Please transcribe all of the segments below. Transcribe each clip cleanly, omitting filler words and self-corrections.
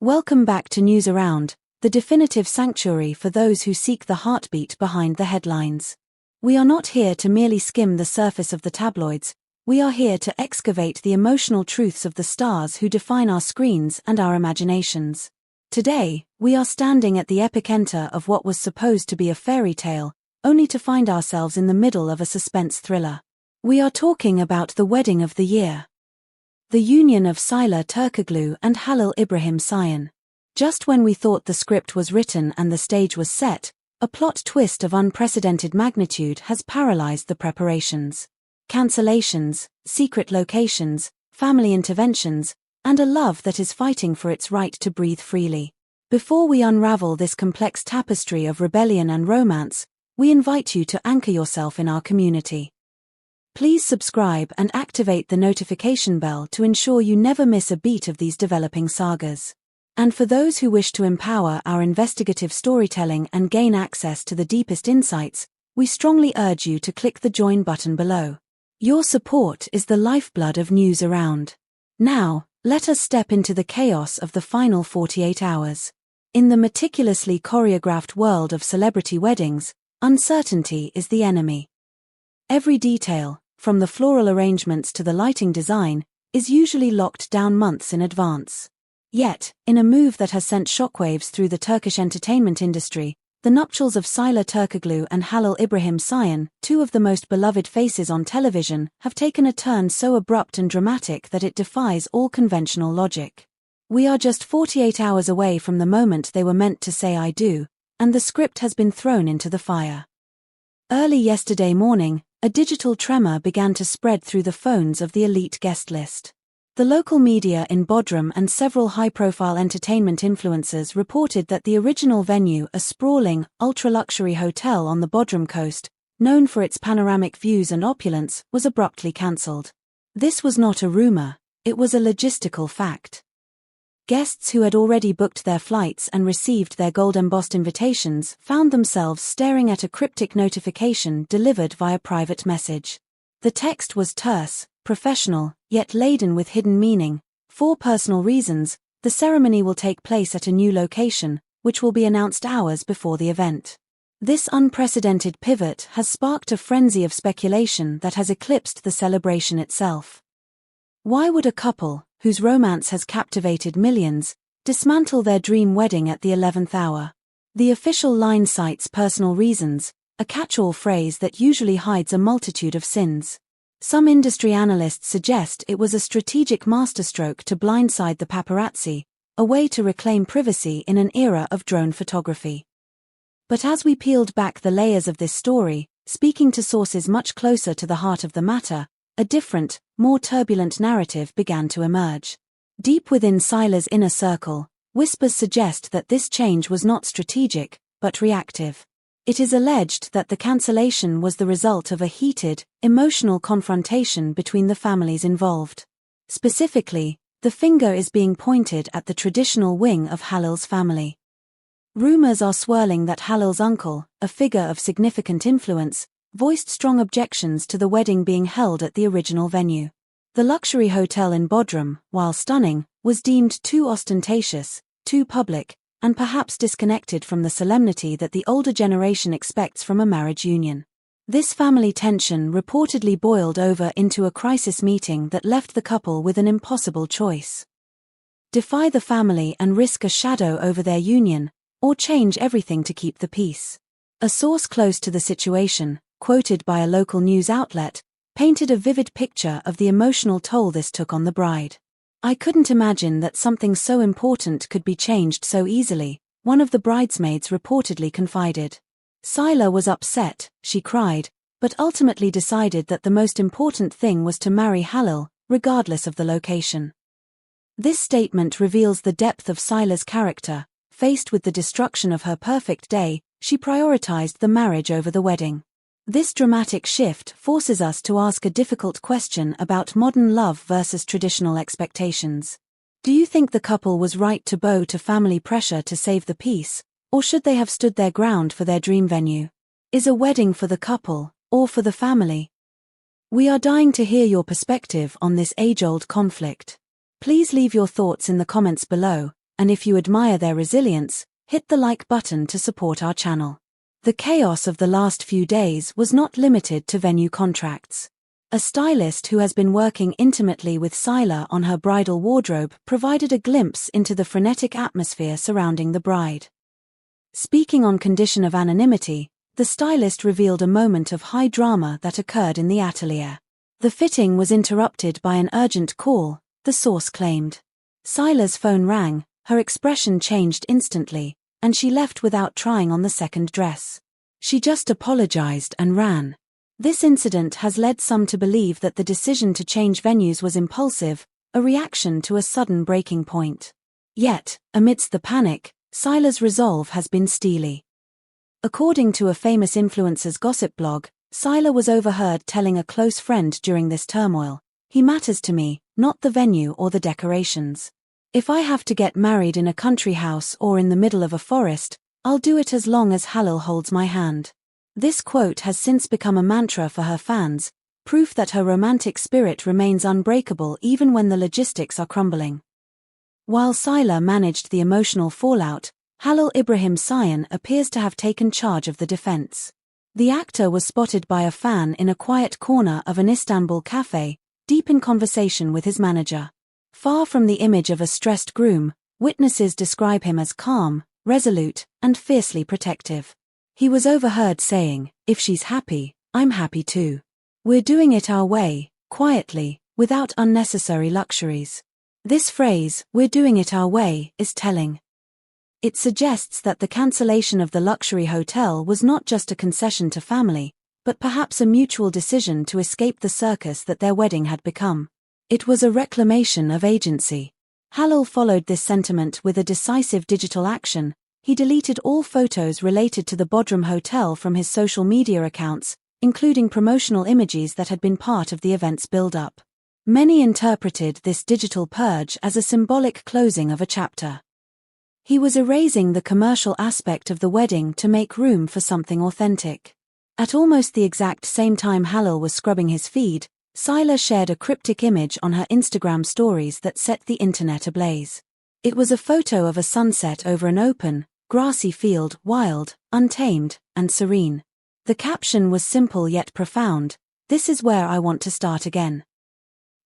Welcome back to News Around, the definitive sanctuary for those who seek the heartbeat behind the headlines. We are not here to merely skim the surface of the tabloids, we are here to excavate the emotional truths of the stars who define our screens and our imaginations. Today, we are standing at the epicenter of what was supposed to be a fairy tale, only to find ourselves in the middle of a suspense thriller. We are talking about the wedding of the year. The union of Sıla Türkoğlu and Halil İbrahim Ceyhan. Just when we thought the script was written and the stage was set, a plot twist of unprecedented magnitude has paralyzed the preparations. Cancellations, secret locations, family interventions, and a love that is fighting for its right to breathe freely. Before we unravel this complex tapestry of rebellion and romance, we invite you to anchor yourself in our community. Please subscribe and activate the notification bell to ensure you never miss a beat of these developing sagas. And for those who wish to empower our investigative storytelling and gain access to the deepest insights, we strongly urge you to click the join button below. Your support is the lifeblood of News Around. Now, let us step into the chaos of the final 48 hours. In the meticulously choreographed world of celebrity weddings, uncertainty is the enemy. Every detail, from the floral arrangements to the lighting design, is usually locked down months in advance. Yet, in a move that has sent shockwaves through the Turkish entertainment industry, the nuptials of Sıla Türkoğlu and Halil İbrahim Ceyhan, two of the most beloved faces on television, have taken a turn so abrupt and dramatic that it defies all conventional logic. We are just 48 hours away from the moment they were meant to say "I do," and the script has been thrown into the fire. Early yesterday morning, a digital tremor began to spread through the phones of the elite guest list. The local media in Bodrum and several high-profile entertainment influencers reported that the original venue, a sprawling, ultra-luxury hotel on the Bodrum coast, known for its panoramic views and opulence, was abruptly cancelled. This was not a rumor, it was a logistical fact. Guests who had already booked their flights and received their gold-embossed invitations found themselves staring at a cryptic notification delivered via private message. The text was terse, professional, yet laden with hidden meaning. For personal reasons, the ceremony will take place at a new location, which will be announced hours before the event. This unprecedented pivot has sparked a frenzy of speculation that has eclipsed the celebration itself. Why would a couple, whose romance has captivated millions, dismantle their dream wedding at the 11th hour? The official line cites personal reasons, a catch-all phrase that usually hides a multitude of sins. Some industry analysts suggest it was a strategic masterstroke to blindside the paparazzi, a way to reclaim privacy in an era of drone photography. But as we peeled back the layers of this story, speaking to sources much closer to the heart of the matter, a different, more turbulent narrative began to emerge. Deep within Sıla's inner circle, whispers suggest that this change was not strategic, but reactive. It is alleged that the cancellation was the result of a heated, emotional confrontation between the families involved. Specifically, the finger is being pointed at the traditional wing of Halil's family. Rumors are swirling that Halil's uncle, a figure of significant influence, voiced strong objections to the wedding being held at the original venue. The luxury hotel in Bodrum, while stunning, was deemed too ostentatious, too public, and perhaps disconnected from the solemnity that the older generation expects from a marriage union. This family tension reportedly boiled over into a crisis meeting that left the couple with an impossible choice. Defy the family and risk a shadow over their union, or change everything to keep the peace. A source close to the situation, quoted by a local news outlet, painted a vivid picture of the emotional toll this took on the bride. "I couldn't imagine that something so important could be changed so easily," one of the bridesmaids reportedly confided. Sıla was upset, she cried, but ultimately decided that the most important thing was to marry Halil, regardless of the location. This statement reveals the depth of Sıla's character. Faced with the destruction of her perfect day, she prioritized the marriage over the wedding. This dramatic shift forces us to ask a difficult question about modern love versus traditional expectations. Do you think the couple was right to bow to family pressure to save the peace, or should they have stood their ground for their dream venue? Is a wedding for the couple, or for the family? We are dying to hear your perspective on this age-old conflict. Please leave your thoughts in the comments below, and if you admire their resilience, hit the like button to support our channel. The chaos of the last few days was not limited to venue contracts. A stylist who has been working intimately with Sıla on her bridal wardrobe provided a glimpse into the frenetic atmosphere surrounding the bride. Speaking on condition of anonymity, the stylist revealed a moment of high drama that occurred in the atelier. The fitting was interrupted by an urgent call, the source claimed. Sıla's phone rang, her expression changed instantly, and she left without trying on the second dress. She just apologized and ran. This incident has led some to believe that the decision to change venues was impulsive, a reaction to a sudden breaking point. Yet, amidst the panic, Sıla's resolve has been steely. According to a famous influencer's gossip blog, Sıla was overheard telling a close friend during this turmoil, "He matters to me, not the venue or the decorations. If I have to get married in a country house or in the middle of a forest, I'll do it as long as Halil holds my hand." This quote has since become a mantra for her fans, proof that her romantic spirit remains unbreakable even when the logistics are crumbling. While Sıla managed the emotional fallout, Halil İbrahim Ceyhan appears to have taken charge of the defense. The actor was spotted by a fan in a quiet corner of an Istanbul cafe, deep in conversation with his manager. Far from the image of a stressed groom, witnesses describe him as calm, resolute, and fiercely protective. He was overheard saying, "If she's happy, I'm happy too. We're doing it our way, quietly, without unnecessary luxuries." This phrase, "we're doing it our way," is telling. It suggests that the cancellation of the luxury hotel was not just a concession to family, but perhaps a mutual decision to escape the circus that their wedding had become. It was a reclamation of agency. Halil followed this sentiment with a decisive digital action. He deleted all photos related to the Bodrum Hotel from his social media accounts, including promotional images that had been part of the event's build-up. Many interpreted this digital purge as a symbolic closing of a chapter. He was erasing the commercial aspect of the wedding to make room for something authentic. At almost the exact same time Halil was scrubbing his feed, Sıla shared a cryptic image on her Instagram stories that set the internet ablaze. It was a photo of a sunset over an open, grassy field, wild, untamed, and serene. The caption was simple yet profound, "This is where I want to start again."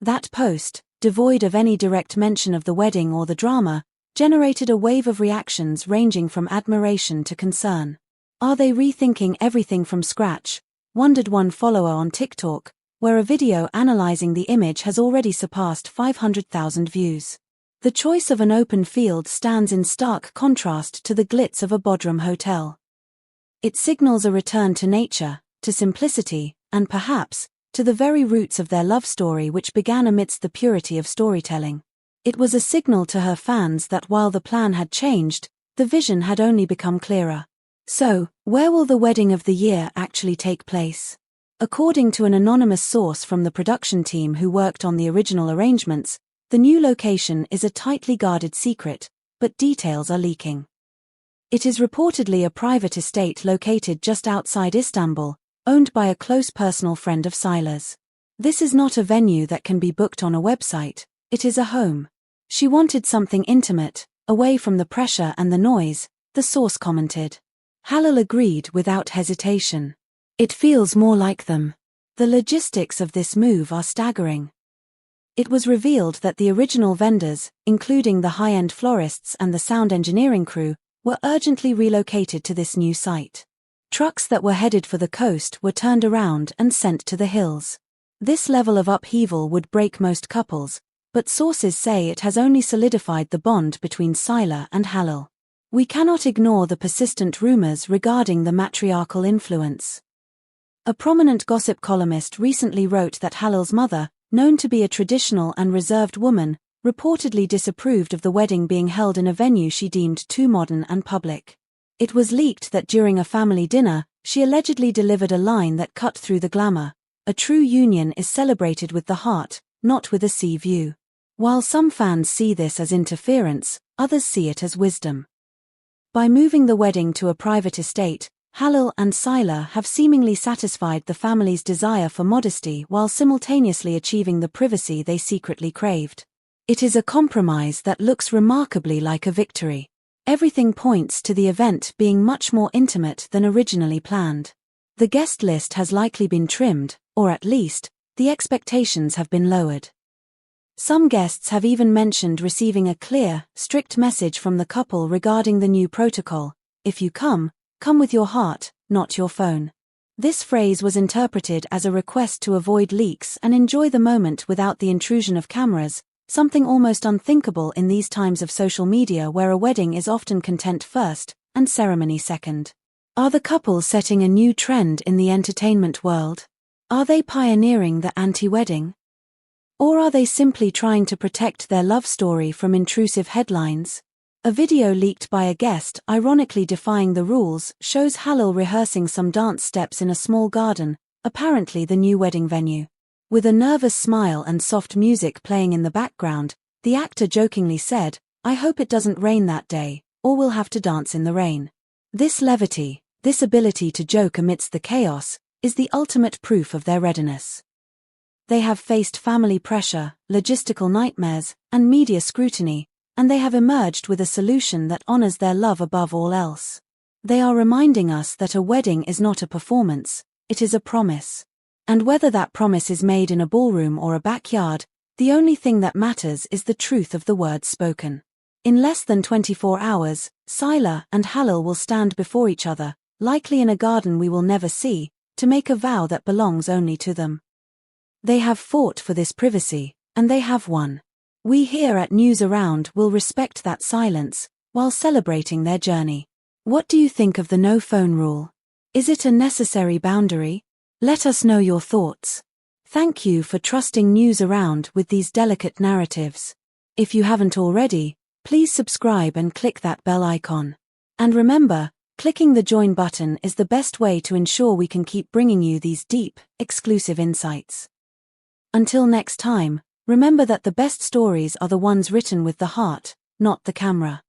That post, devoid of any direct mention of the wedding or the drama, generated a wave of reactions ranging from admiration to concern. Are they rethinking everything from scratch? Wondered one follower on TikTok, where a video analyzing the image has already surpassed 500,000 views. The choice of an open field stands in stark contrast to the glitz of a Bodrum hotel. It signals a return to nature, to simplicity, and perhaps, to the very roots of their love story which began amidst the purity of storytelling. It was a signal to her fans that while the plan had changed, the vision had only become clearer. So, where will the wedding of the year actually take place? According to an anonymous source from the production team who worked on the original arrangements, the new location is a tightly guarded secret, but details are leaking. It is reportedly a private estate located just outside Istanbul, owned by a close personal friend of Sıla's. This is not a venue that can be booked on a website, it is a home. She wanted something intimate, away from the pressure and the noise, the source commented. Halil agreed without hesitation. It feels more like them. The logistics of this move are staggering. It was revealed that the original vendors, including the high-end florists and the sound engineering crew, were urgently relocated to this new site. Trucks that were headed for the coast were turned around and sent to the hills. This level of upheaval would break most couples, but sources say it has only solidified the bond between Sıla and Halil. We cannot ignore the persistent rumors regarding the matriarchal influence. A prominent gossip columnist recently wrote that Halil's mother, known to be a traditional and reserved woman, reportedly disapproved of the wedding being held in a venue she deemed too modern and public. It was leaked that during a family dinner, she allegedly delivered a line that cut through the glamour. "A true union is celebrated with the heart, not with a sea view." While some fans see this as interference, others see it as wisdom. By moving the wedding to a private estate, Halil and Sıla have seemingly satisfied the family's desire for modesty while simultaneously achieving the privacy they secretly craved. It is a compromise that looks remarkably like a victory. Everything points to the event being much more intimate than originally planned. The guest list has likely been trimmed, or at least, the expectations have been lowered. Some guests have even mentioned receiving a clear, strict message from the couple regarding the new protocol: if you come with your heart, not your phone. This phrase was interpreted as a request to avoid leaks and enjoy the moment without the intrusion of cameras, something almost unthinkable in these times of social media where a wedding is often content first, and ceremony second. Are the couple setting a new trend in the entertainment world? Are they pioneering the anti-wedding? Or are they simply trying to protect their love story from intrusive headlines? A video leaked by a guest, ironically defying the rules, shows Halil rehearsing some dance steps in a small garden, apparently the new wedding venue. With a nervous smile and soft music playing in the background, the actor jokingly said, "I hope it doesn't rain that day, or we'll have to dance in the rain." This levity, this ability to joke amidst the chaos, is the ultimate proof of their readiness. They have faced family pressure, logistical nightmares, and media scrutiny, and they have emerged with a solution that honors their love above all else. They are reminding us that a wedding is not a performance, it is a promise. And whether that promise is made in a ballroom or a backyard, the only thing that matters is the truth of the words spoken. In less than 24 hours, Sıla and Halil will stand before each other, likely in a garden we will never see, to make a vow that belongs only to them. They have fought for this privacy, and they have won. We here at News Around will respect that silence, while celebrating their journey. What do you think of the no phone rule? Is it a necessary boundary? Let us know your thoughts. Thank you for trusting News Around with these delicate narratives. If you haven't already, please subscribe and click that bell icon. And remember, clicking the join button is the best way to ensure we can keep bringing you these deep, exclusive insights. Until next time, remember that the best stories are the ones written with the heart, not the camera.